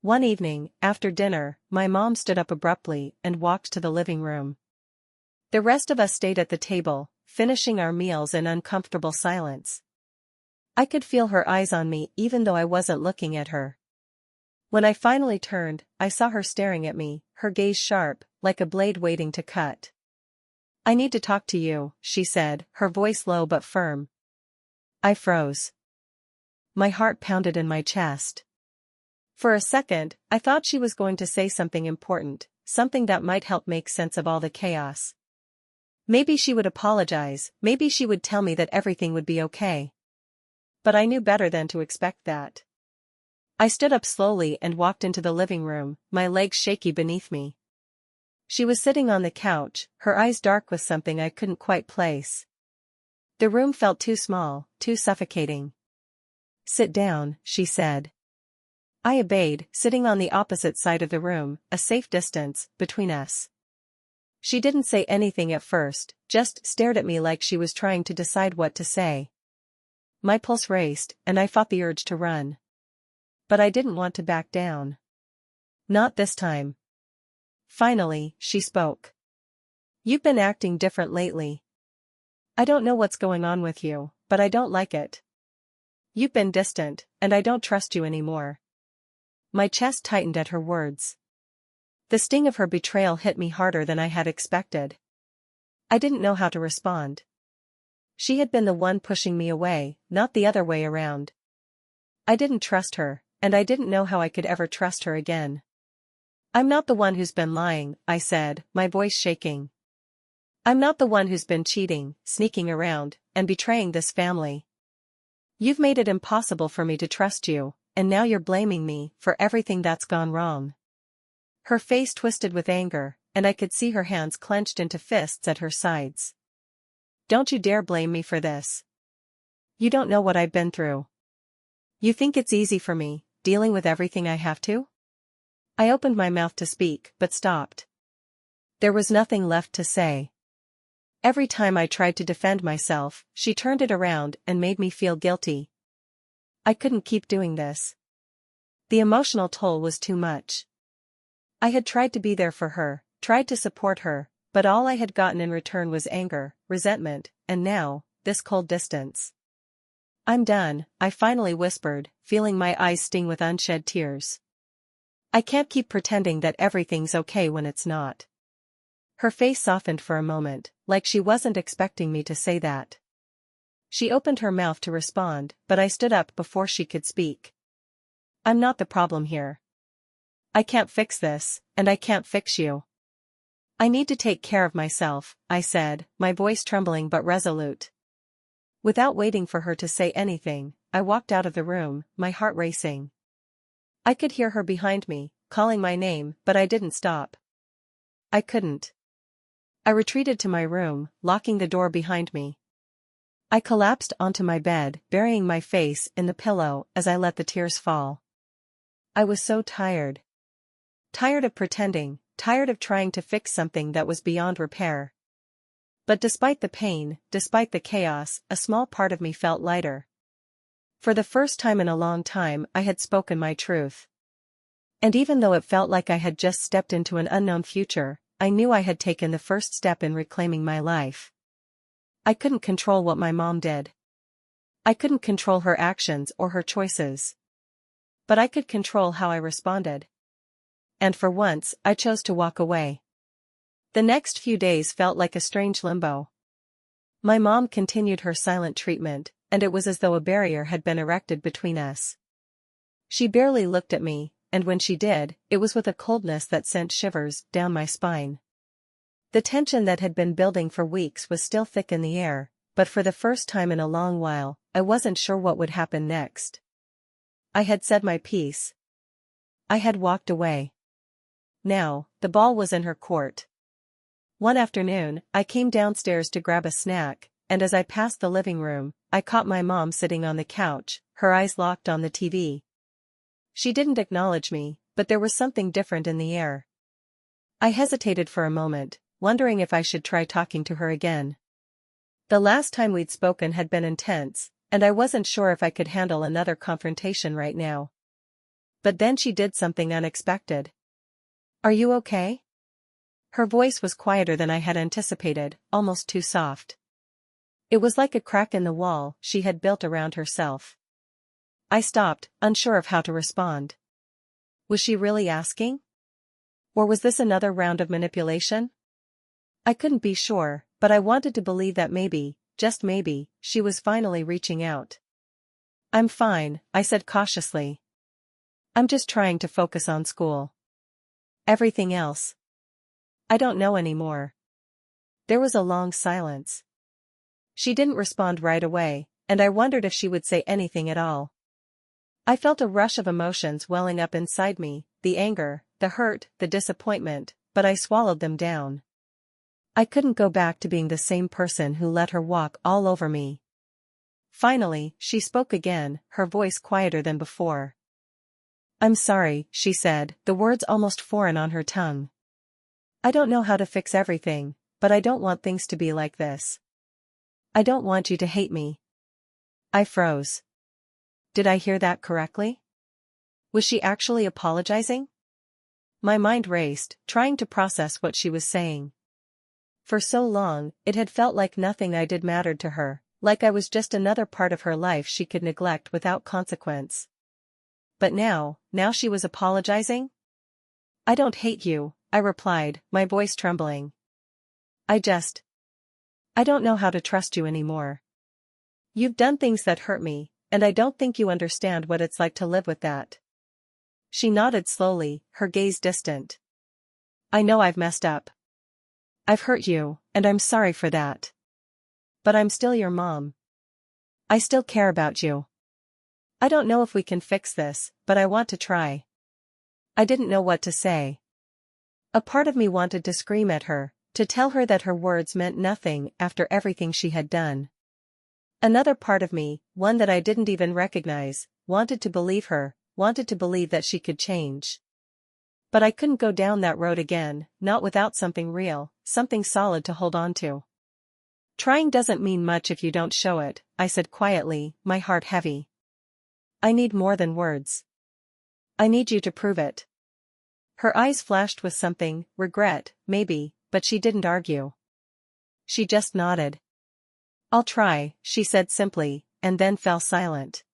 One evening, after dinner, my mom stood up abruptly and walked to the living room. The rest of us stayed at the table, finishing our meals in uncomfortable silence. I could feel her eyes on me even though I wasn't looking at her. When I finally turned, I saw her staring at me, her gaze sharp, like a blade waiting to cut. "I need to talk to you," she said, her voice low but firm. I froze. My heart pounded in my chest. For a second, I thought she was going to say something important, something that might help make sense of all the chaos. Maybe she would apologize, maybe she would tell me that everything would be okay. But I knew better than to expect that. I stood up slowly and walked into the living room, my legs shaky beneath me. She was sitting on the couch, her eyes dark with something I couldn't quite place. The room felt too small, too suffocating. "Sit down," she said. I obeyed, sitting on the opposite side of the room, a safe distance between us. She didn't say anything at first, just stared at me like she was trying to decide what to say. My pulse raced, and I fought the urge to run. But I didn't want to back down. Not this time. Finally, she spoke. "You've been acting different lately. I don't know what's going on with you, but I don't like it. You've been distant, and I don't trust you anymore." My chest tightened at her words. The sting of her betrayal hit me harder than I had expected. I didn't know how to respond. She had been the one pushing me away, not the other way around. I didn't trust her, and I didn't know how I could ever trust her again. "I'm not the one who's been lying," I said, my voice shaking. "I'm not the one who's been cheating, sneaking around, and betraying this family. You've made it impossible for me to trust you, and now you're blaming me for everything that's gone wrong." Her face twisted with anger, and I could see her hands clenched into fists at her sides. "Don't you dare blame me for this. You don't know what I've been through. You think it's easy for me, dealing with everything I have to?" I opened my mouth to speak, but stopped. There was nothing left to say. Every time I tried to defend myself, she turned it around and made me feel guilty. I couldn't keep doing this. The emotional toll was too much. I had tried to be there for her, tried to support her, but all I had gotten in return was anger, resentment, and now, this cold distance. I'm done, I finally whispered, feeling my eyes sting with unshed tears. I can't keep pretending that everything's okay when it's not. Her face softened for a moment, like she wasn't expecting me to say that. She opened her mouth to respond, but I stood up before she could speak. I'm not the problem here. I can't fix this, and I can't fix you. I need to take care of myself, I said, my voice trembling but resolute. Without waiting for her to say anything, I walked out of the room, my heart racing. I could hear her behind me, calling my name, but I didn't stop. I couldn't. I retreated to my room, locking the door behind me. I collapsed onto my bed, burying my face in the pillow as I let the tears fall. I was so tired. Tired of pretending, tired of trying to fix something that was beyond repair. But despite the pain, despite the chaos, a small part of me felt lighter. For the first time in a long time I had spoken my truth. And even though it felt like I had just stepped into an unknown future, I knew I had taken the first step in reclaiming my life. I couldn't control what my mom did. I couldn't control her actions or her choices. But I could control how I responded. And for once, I chose to walk away. The next few days felt like a strange limbo. My mom continued her silent treatment, and it was as though a barrier had been erected between us. She barely looked at me, and when she did, it was with a coldness that sent shivers down my spine. The tension that had been building for weeks was still thick in the air, but for the first time in a long while, I wasn't sure what would happen next. I had said my piece. I had walked away. Now, the ball was in her court. One afternoon, I came downstairs to grab a snack, and as I passed the living room, I caught my mom sitting on the couch, her eyes locked on the TV. She didn't acknowledge me, but there was something different in the air. I hesitated for a moment, wondering if I should try talking to her again. The last time we'd spoken had been intense, and I wasn't sure if I could handle another confrontation right now. But then she did something unexpected. Are you okay? Her voice was quieter than I had anticipated, almost too soft. It was like a crack in the wall she had built around herself. I stopped, unsure of how to respond. Was she really asking? Or was this another round of manipulation? I couldn't be sure, but I wanted to believe that maybe, just maybe, she was finally reaching out. I'm fine, I said cautiously. I'm just trying to focus on school. Everything else. I don't know anymore. There was a long silence. She didn't respond right away, and I wondered if she would say anything at all. I felt a rush of emotions welling up inside me, the anger, the hurt, the disappointment, but I swallowed them down. I couldn't go back to being the same person who let her walk all over me. Finally, she spoke again, her voice quieter than before. I'm sorry, she said, the words almost foreign on her tongue. I don't know how to fix everything, but I don't want things to be like this. I don't want you to hate me. I froze. Did I hear that correctly? Was she actually apologizing? My mind raced, trying to process what she was saying. For so long, it had felt like nothing I did mattered to her, like I was just another part of her life she could neglect without consequence. But now she was apologizing? I don't hate you, I replied, my voice trembling. I don't know how to trust you anymore. You've done things that hurt me, and I don't think you understand what it's like to live with that. She nodded slowly, her gaze distant. I know I've messed up. I've hurt you, and I'm sorry for that. But I'm still your mom. I still care about you. I don't know if we can fix this, but I want to try. I didn't know what to say. A part of me wanted to scream at her, to tell her that her words meant nothing after everything she had done. Another part of me, one that I didn't even recognize, wanted to believe her, wanted to believe that she could change. But I couldn't go down that road again, not without something real, something solid to hold on to. Trying doesn't mean much if you don't show it, I said quietly, my heart heavy. I need more than words. I need you to prove it. Her eyes flashed with something, regret, maybe, but she didn't argue. She just nodded. I'll try, she said simply, and then fell silent.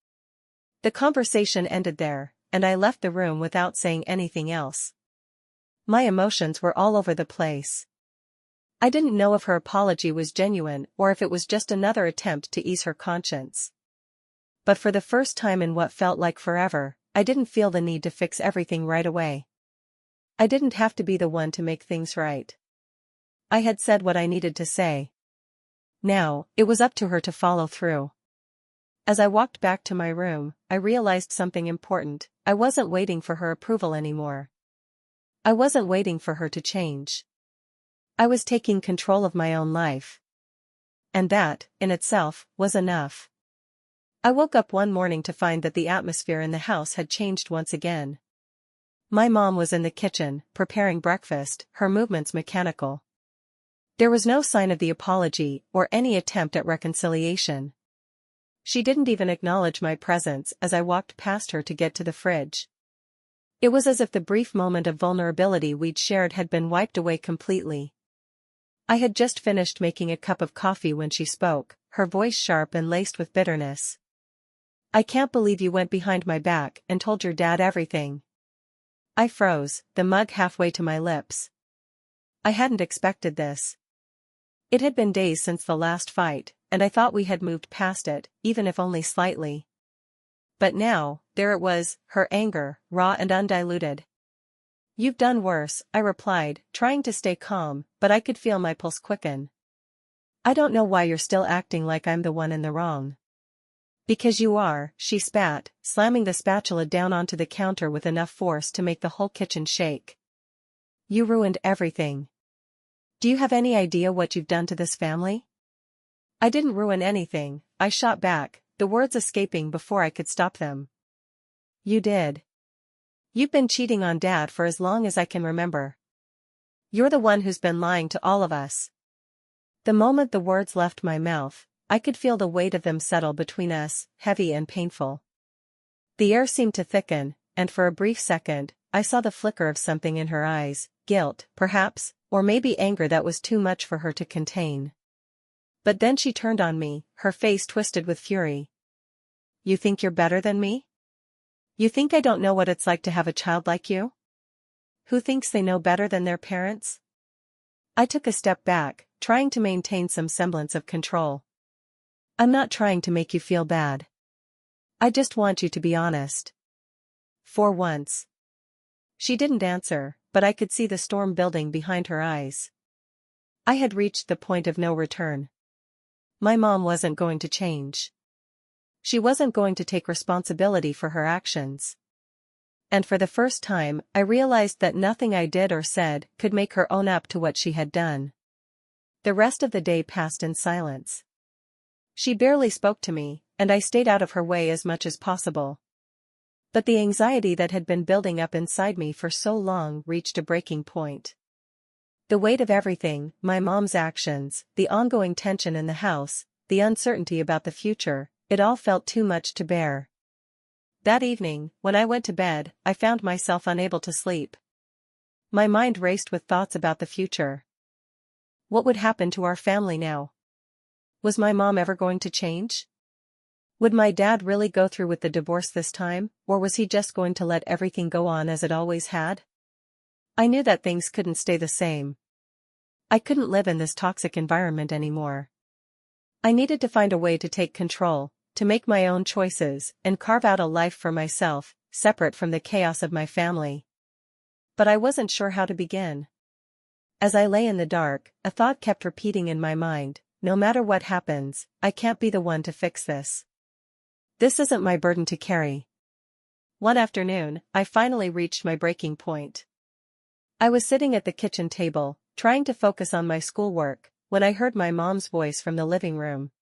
The conversation ended there, and I left the room without saying anything else. My emotions were all over the place. I didn't know if her apology was genuine or if it was just another attempt to ease her conscience. But for the first time in what felt like forever, I didn't feel the need to fix everything right away. I didn't have to be the one to make things right. I had said what I needed to say. Now, it was up to her to follow through. As I walked back to my room, I realized something important. I wasn't waiting for her approval anymore. I wasn't waiting for her to change. I was taking control of my own life. And that, in itself, was enough. I woke up one morning to find that the atmosphere in the house had changed once again. My mom was in the kitchen, preparing breakfast, her movements mechanical. There was no sign of the apology or any attempt at reconciliation. She didn't even acknowledge my presence as I walked past her to get to the fridge. It was as if the brief moment of vulnerability we'd shared had been wiped away completely. I had just finished making a cup of coffee when she spoke, her voice sharp and laced with bitterness. I can't believe you went behind my back and told your dad everything. I froze, the mug halfway to my lips. I hadn't expected this. It had been days since the last fight, and I thought we had moved past it, even if only slightly. But now, there it was, her anger, raw and undiluted. You've done worse, I replied, trying to stay calm, but I could feel my pulse quicken. I don't know why you're still acting like I'm the one in the wrong. Because you are, she spat, slamming the spatula down onto the counter with enough force to make the whole kitchen shake. You ruined everything. Do you have any idea what you've done to this family? I didn't ruin anything, I shot back, the words escaping before I could stop them. You did. You've been cheating on Dad for as long as I can remember. You're the one who's been lying to all of us. The moment the words left my mouth, I could feel the weight of them settle between us, heavy and painful. The air seemed to thicken, and for a brief second, I saw the flicker of something in her eyes, guilt, perhaps, or maybe anger that was too much for her to contain. But then she turned on me, her face twisted with fury. You think you're better than me? You think I don't know what it's like to have a child like you? Who thinks they know better than their parents? I took a step back, trying to maintain some semblance of control. I'm not trying to make you feel bad. I just want you to be honest. For once. She didn't answer, but I could see the storm building behind her eyes. I had reached the point of no return. My mom wasn't going to change. She wasn't going to take responsibility for her actions. And for the first time, I realized that nothing I did or said could make her own up to what she had done. The rest of the day passed in silence. She barely spoke to me, and I stayed out of her way as much as possible. But the anxiety that had been building up inside me for so long reached a breaking point. The weight of everything, my mom's actions, the ongoing tension in the house, the uncertainty about the future, it all felt too much to bear. That evening, when I went to bed, I found myself unable to sleep. My mind raced with thoughts about the future. What would happen to our family now? Was my mom ever going to change? Would my dad really go through with the divorce this time, or was he just going to let everything go on as it always had? I knew that things couldn't stay the same. I couldn't live in this toxic environment anymore. I needed to find a way to take control, to make my own choices, and carve out a life for myself, separate from the chaos of my family. But I wasn't sure how to begin. As I lay in the dark, a thought kept repeating in my mind, no matter what happens, I can't be the one to fix this. This isn't my burden to carry. One afternoon, I finally reached my breaking point. I was sitting at the kitchen table, trying to focus on my schoolwork, when I heard my mom's voice from the living room.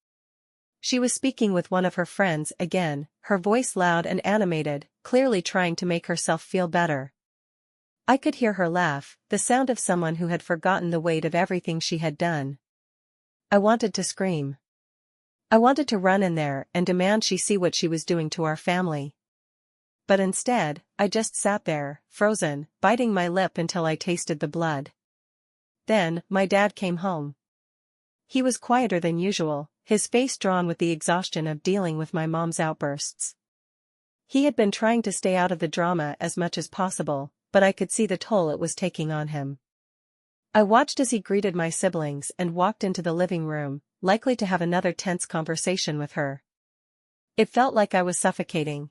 She was speaking with one of her friends again, her voice loud and animated, clearly trying to make herself feel better. I could hear her laugh, the sound of someone who had forgotten the weight of everything she had done. I wanted to scream. I wanted to run in there and demand she see what she was doing to our family. But instead, I just sat there, frozen, biting my lip until I tasted the blood. Then, my dad came home. He was quieter than usual, his face drawn with the exhaustion of dealing with my mom's outbursts. He had been trying to stay out of the drama as much as possible, but I could see the toll it was taking on him. I watched as he greeted my siblings and walked into the living room, likely to have another tense conversation with her. It felt like I was suffocating.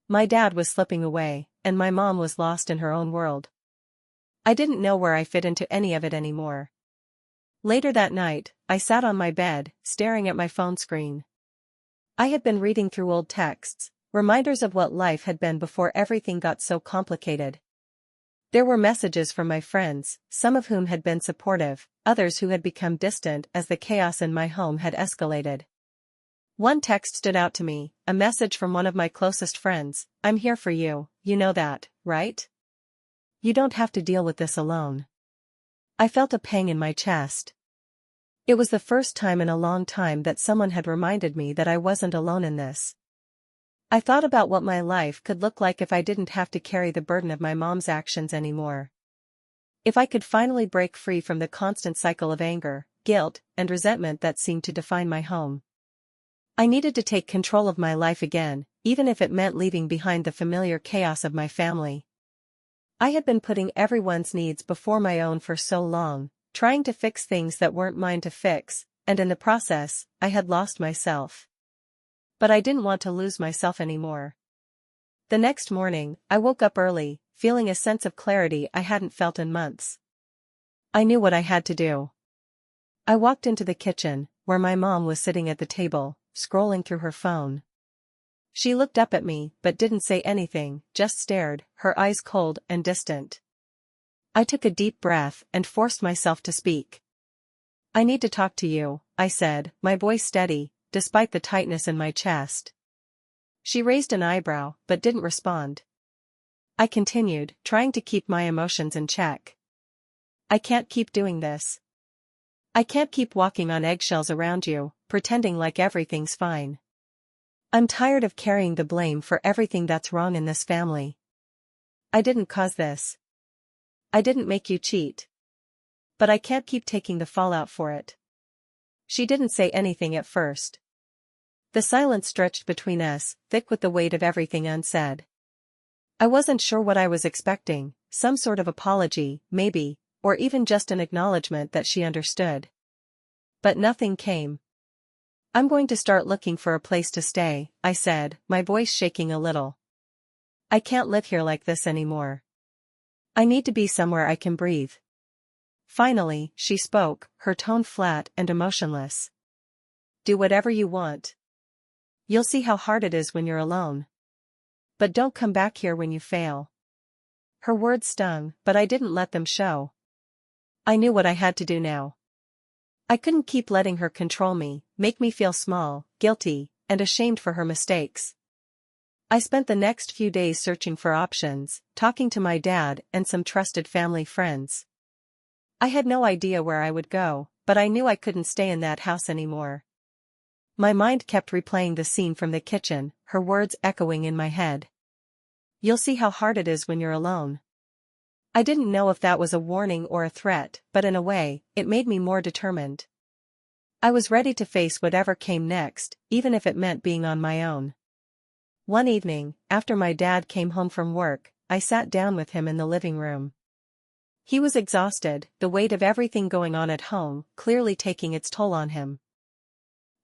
My dad was slipping away, and my mom was lost in her own world. I didn't know where I fit into any of it anymore. Later that night, I sat on my bed, staring at my phone screen. I had been reading through old texts, reminders of what life had been before everything got so complicated. There were messages from my friends, some of whom had been supportive, others who had become distant as the chaos in my home had escalated. One text stood out to me, a message from one of my closest friends: "I'm here for you, you know that, right? You don't have to deal with this alone." I felt a pang in my chest. It was the first time in a long time that someone had reminded me that I wasn't alone in this. I thought about what my life could look like if I didn't have to carry the burden of my mom's actions anymore. If I could finally break free from the constant cycle of anger, guilt, and resentment that seemed to define my home. I needed to take control of my life again, even if it meant leaving behind the familiar chaos of my family. I had been putting everyone's needs before my own for so long, trying to fix things that weren't mine to fix, and in the process, I had lost myself. But I didn't want to lose myself anymore. The next morning, I woke up early, feeling a sense of clarity I hadn't felt in months. I knew what I had to do. I walked into the kitchen, where my mom was sitting at the table, scrolling through her phone. She looked up at me but didn't say anything, just stared, her eyes cold and distant. I took a deep breath and forced myself to speak. "I need to talk to you," I said, my voice steady, despite the tightness in my chest. She raised an eyebrow but didn't respond. I continued, trying to keep my emotions in check. "I can't keep doing this. I can't keep walking on eggshells around you, pretending like everything's fine. I'm tired of carrying the blame for everything that's wrong in this family. I didn't cause this. I didn't make you cheat. But I can't keep taking the fallout for it." She didn't say anything at first. The silence stretched between us, thick with the weight of everything unsaid. I wasn't sure what I was expecting, some sort of apology, maybe, or even just an acknowledgement that she understood. But nothing came. "I'm going to start looking for a place to stay," I said, my voice shaking a little. "I can't live here like this anymore. I need to be somewhere I can breathe." Finally, she spoke, her tone flat and emotionless. "Do whatever you want. You'll see how hard it is when you're alone. But don't come back here when you fail." Her words stung, but I didn't let them show. I knew what I had to do now. I couldn't keep letting her control me, make me feel small, guilty, and ashamed for her mistakes. I spent the next few days searching for options, talking to my dad and some trusted family friends. I had no idea where I would go, but I knew I couldn't stay in that house anymore. My mind kept replaying the scene from the kitchen, her words echoing in my head. "You'll see how hard it is when you're alone." I didn't know if that was a warning or a threat, but in a way, it made me more determined. I was ready to face whatever came next, even if it meant being on my own. One evening, after my dad came home from work, I sat down with him in the living room. He was exhausted, the weight of everything going on at home clearly taking its toll on him.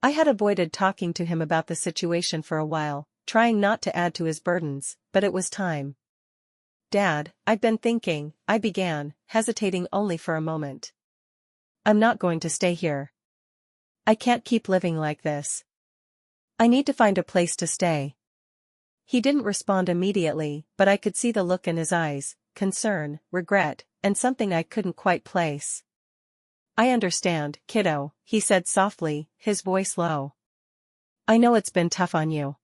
I had avoided talking to him about the situation for a while, trying not to add to his burdens, but it was time. "Dad, I've been thinking," I began, hesitating only for a moment. "I'm not going to stay here. I can't keep living like this. I need to find a place to stay." He didn't respond immediately, but I could see the look in his eyes, concern, regret, and something I couldn't quite place. "I understand, kiddo," he said softly, his voice low. "I know it's been tough on you.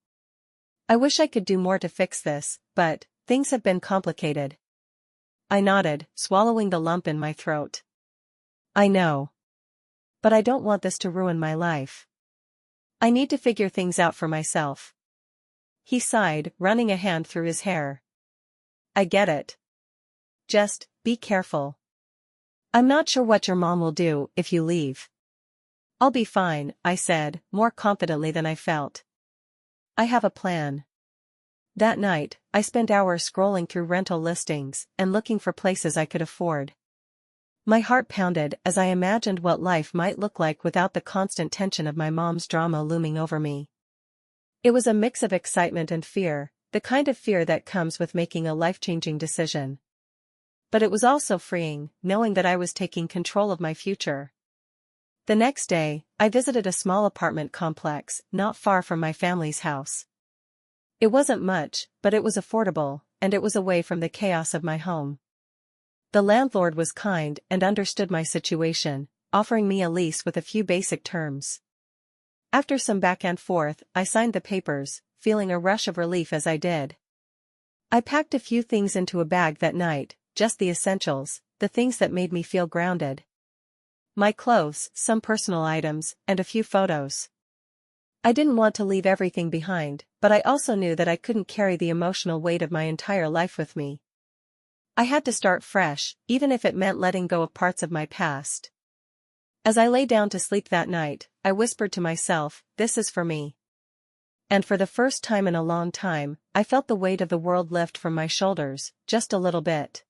I wish I could do more to fix this, but things have been complicated." I nodded, swallowing the lump in my throat. "I know. But I don't want this to ruin my life. I need to figure things out for myself. He sighed, running a hand through his hair. I get it. Just, be careful. I'm not sure what your mom will do if you leave. I'll be fine, I said, more confidently than I felt. I have a plan. That night, I spent hours scrolling through rental listings and looking for places I could afford. My heart pounded as I imagined what life might look like without the constant tension of my mom's drama looming over me. It was a mix of excitement and fear, the kind of fear that comes with making a life-changing decision. But it was also freeing, knowing that I was taking control of my future. The next day, I visited a small apartment complex not far from my family's house. It wasn't much, but it was affordable, and it was away from the chaos of my home. The landlord was kind and understood my situation, offering me a lease with a few basic terms. After some back and forth, I signed the papers, feeling a rush of relief as I did. I packed a few things into a bag that night, just the essentials, the things that made me feel grounded. My clothes, some personal items, and a few photos. I didn't want to leave everything behind, but I also knew that I couldn't carry the emotional weight of my entire life with me. I had to start fresh, even if it meant letting go of parts of my past. As I lay down to sleep that night, I whispered to myself, this is for me. And for the first time in a long time, I felt the weight of the world lift from my shoulders, just a little bit.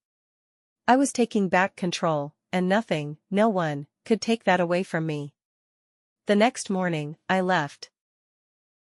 I was taking back control, and nothing, no one, could take that away from me. The next morning, I left.